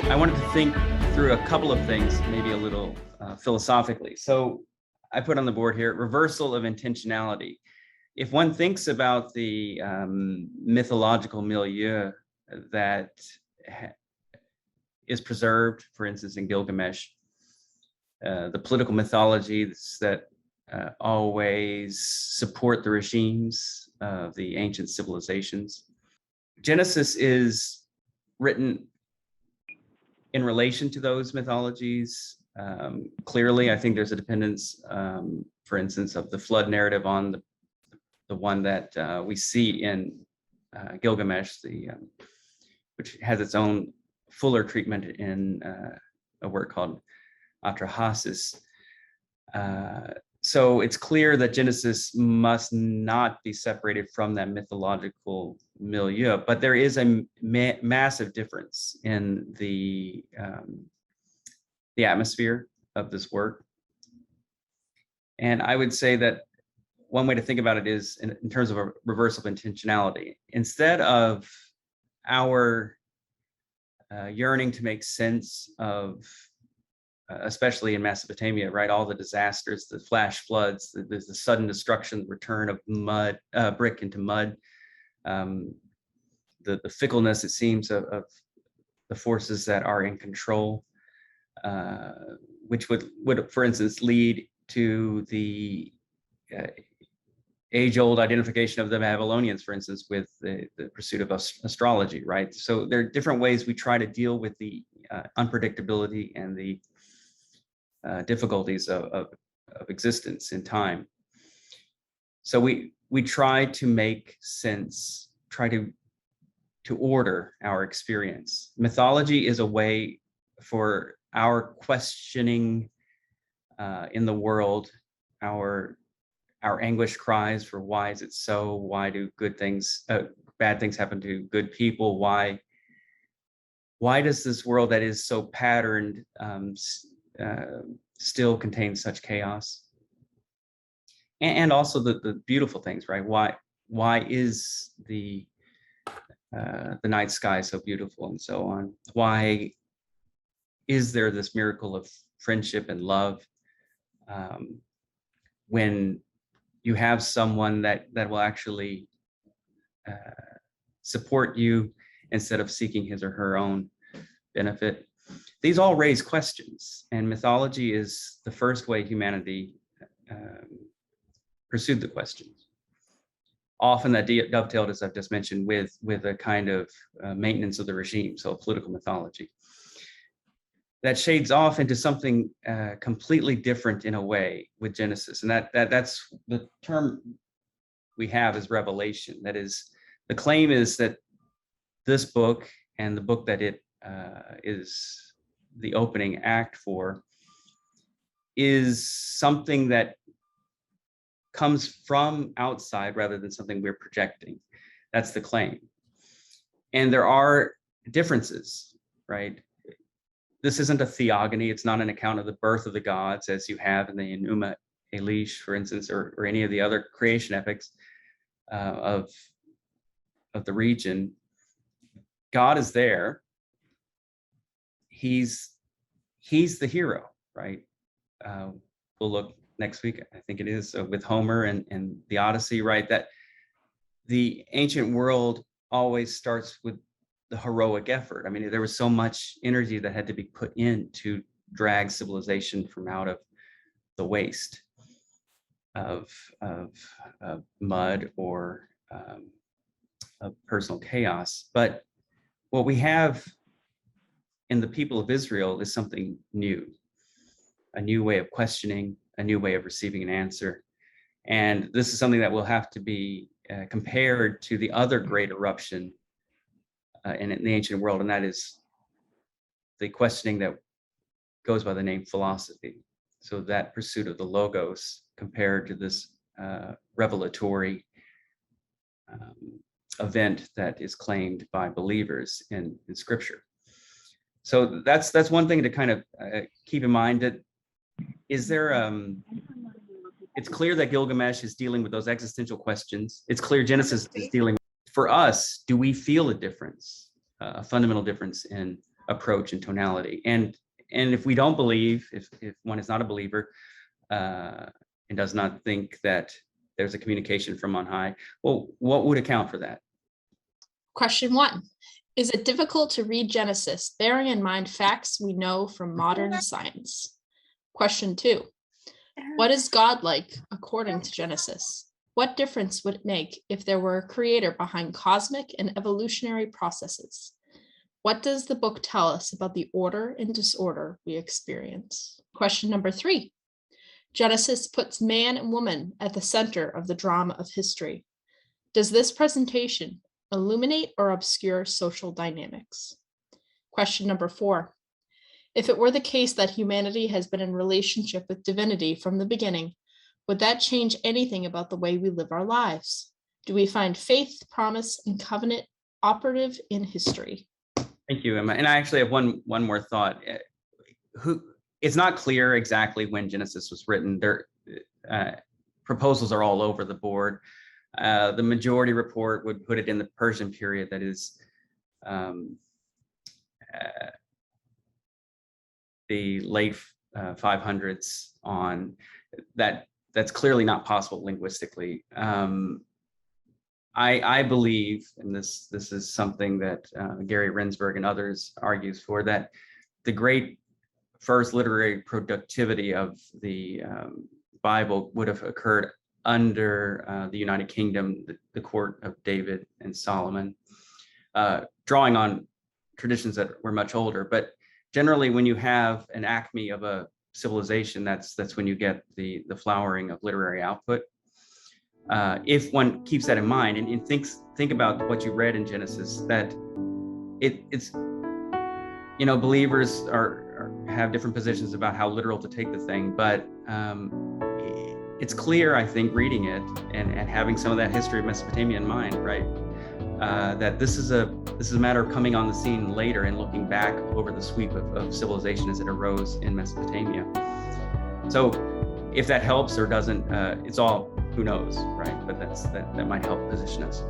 I wanted to think through a couple of things, maybe a little philosophically. So I put on the board here, reversal of intentionality. If one thinks about the mythological milieu that is preserved, for instance, in Gilgamesh, the political mythologies that always support the regimes of the ancient civilizations. Genesis is written in relation to those mythologies. Clearly, I think there's a dependence, for instance, of the flood narrative on the one that we see in Gilgamesh, which has its own fuller treatment in a work called Atrahasis. So it's clear that Genesis must not be separated from that mythological milieu, but there is a massive difference in the atmosphere of this work. And I would say that one way to think about it is in terms of a reversal of intentionality. Instead of our yearning to make sense of especially in Mesopotamia, right? All the disasters, the flash floods, the sudden destruction, the return of brick into mud, the fickleness, it seems, of the forces that are in control, which would, for instance, lead to the age-old identification of the Babylonians, for instance, with the pursuit of astrology, right? So there are different ways we try to deal with the unpredictability and the difficulties of existence in time. So we try to make sense, try to order our experience. Mythology is a way for our questioning in the world, our anguish cries for why is it so? Why do bad things happen to good people? Why does this world that is so patterned still contain such chaos? And also the beautiful things, right? Why is the night sky so beautiful and so on? Why is there this miracle of friendship and love when you have someone that will actually support you instead of seeking his or her own benefit? These all raise questions, and mythology is the first way humanity pursued the questions. Often that dovetailed, as I've just mentioned, with a kind of maintenance of the regime, so a political mythology. That shades off into something completely different in a way with Genesis, and that's the term we have is revelation. That is, the claim is that this book and the book that it is the opening act for is something that comes from outside rather than something we're projecting. That's the claim. And there are differences, right? This isn't a theogony. It's not an account of the birth of the gods as you have in the Enuma Elish, for instance, or any of the other creation epics of the region. God is there. He's the hero, right? We'll look next week, I think it is, with Homer and the Odyssey, right? That the ancient world always starts with the heroic effort. I mean, there was so much energy that had to be put in to drag civilization from out of the waste of mud or of personal chaos. But what we have in the people of Israel is something new, a new way of questioning, a new way of receiving an answer. And this is something that will have to be compared to the other great eruption in the ancient world, and that is the questioning that goes by the name philosophy. So that pursuit of the logos compared to this revelatory event that is claimed by believers in Scripture. So that's one thing to kind of keep in mind. That is there. It's clear that Gilgamesh is dealing with those existential questions. It's clear Genesis is dealing. For us, do we feel a difference, a fundamental difference in approach and tonality. And if we don't believe, if one is not a believer and does not think that there's a communication from on high, well, what would account for that? Question 1. Is it difficult to read Genesis, bearing in mind facts we know from modern science? Question 2. What is God like according to Genesis? What difference would it make if there were a creator behind cosmic and evolutionary processes? What does the book tell us about the order and disorder we experience? Question number 3. Genesis puts man and woman at the center of the drama of history. Does this presentation illuminate or obscure social dynamics? Question number 4. If it were the case that humanity has been in relationship with divinity from the beginning, would that change anything about the way we live our lives? Do we find faith, promise, and covenant operative in history? Thank you, Emma. And I actually have one more thought. It's not clear exactly when Genesis was written. Proposals are all over the board. The majority report would put it in the Persian period, that is the late 500s on. That's clearly not possible linguistically. I believe, and this is something that Gary Rinsberg and others argues for, that the great first literary productivity of the Bible would have occurred under the United Kingdom, the court of David and Solomon, drawing on traditions that were much older. But generally, when you have an acme of a civilization, that's when you get the flowering of literary output. If one keeps that in mind and think about what you read in Genesis, that it's believers have different positions about how literal to take the thing, but it's clear, I think, reading it and having some of that history of Mesopotamia in mind, right? That this is a matter of coming on the scene later and looking back over the sweep of civilization as it arose in Mesopotamia. So if that helps or doesn't, it's all, who knows, right? But that might help position us.